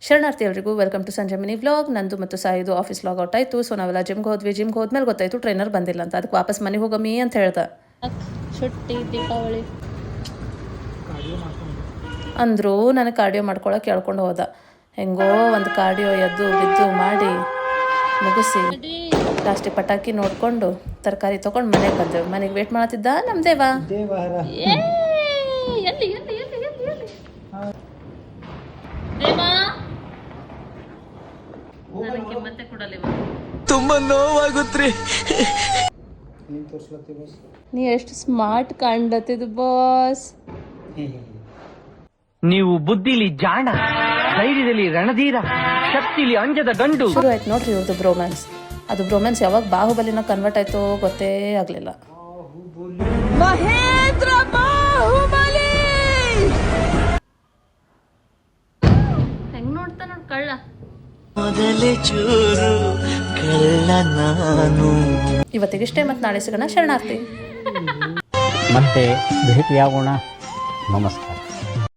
ಶರಣಾರ್ಥಿ ಎಲ್ರಿಗೂ welcome to ಸಂಜೆ ಮಿನಿ ವ್ಲಾಗ್. ನಂದು ಮತ್ತು ಸಾಯಿದು ಆಫೀಸ್ ಲಾಗ್ ಔಟ್ ಆಯಿತು. ಸೊ ನಾವೆಲ್ಲ ಜಿಮ್ಗೆ ಹೋದ್ಮೇಲೆ ಗೊತ್ತಾಯಿತು ಟ್ರೈನರ್ ಬಂದಿಲ್ಲ ಅಂತ. ಅದಕ್ಕೆ ವಾಪಸ್ ಮನೆಗೆ ಹೋಗಮ್ಮಿ ಅಂತ ಹೇಳ್ದೆ. ಶುಟ್ಟಿ ದೀಪಾವಳಿ ಅಂದರು ನನಗೆ ಕಾರ್ಡಿಯೋ ಮಾಡ್ಕೊಳಕ್ಕೆ ಹೇಳ್ಕೊಂಡು ಹೋದ. ಹೆಂಗೋ ಒಂದು ಕಾರ್ಡಿಯೋ ಎದ್ದು ಬಿದ್ದು ಮಾಡಿ ಮುಗಿಸಿ ಲಾಸ್ಟಿಗೆ ಪಟಾಕಿ ನೋಡಿಕೊಂಡು ತರಕಾರಿ ತೊಗೊಂಡು ಮನೆಗೆ ಬಂದೆವು. ಮನೆಗೆ ವೇಟ್ ಮಾಡತ್ತಿದ್ದ ನಮ್ಮ ದೇವ. ತುಂಬಾ ನೋವಾಗುತ್ತ್ರಿ. ನೀ ಎಷ್ಟು ಸ್ಮಾರ್ಟ್ ಕಾಣ್ಲತ್ತಿದ್ ಬಾಸ್. ನೀವು ಬುದ್ಧಿಲಿ ಜಾಣ, ಧೈರ್ಯದಲ್ಲಿ ರಣಧೀರ, ಶಕ್ತಿಲಿ ಅಂಜದ ಗಂಡು. ಶುರು ಆಯ್ತು ನೋಡ್ರಿ ಇವ್ರದ್ದು ಬ್ರೋಮ್ಯಾನ್ಸ್. ಅದು ಬ್ರೋಮ್ಯಾನ್ಸ್ ಯಾವಾಗ ಬಾಹುಬಲಿನ ಕನ್ವರ್ಟ್ ಆಯ್ತೋ ಗೊತ್ತೇ ಆಗಲಿಲ್ಲ. ಮಹೇಂದ್ರ ಬಾಹುಬಲಿ ಹೆಂಗ್ ನೋಡ್ತಾ ನೋಡ್ ಕಳ್ಳ. ಮೊದಲೇ ಚೂರು ಕಳ್ಳ ನಾನು. ಇವತ್ತಿಗಿಷ್ಟೇ, ಮತ್ತು ನಾಳೆ ಸಿಗೋಣ. ಶರಣಾರ್ಥಿ. ಮತ್ತೆ ಭೇಟಿಯಾಗೋಣ. ನಮಸ್ಕಾರ.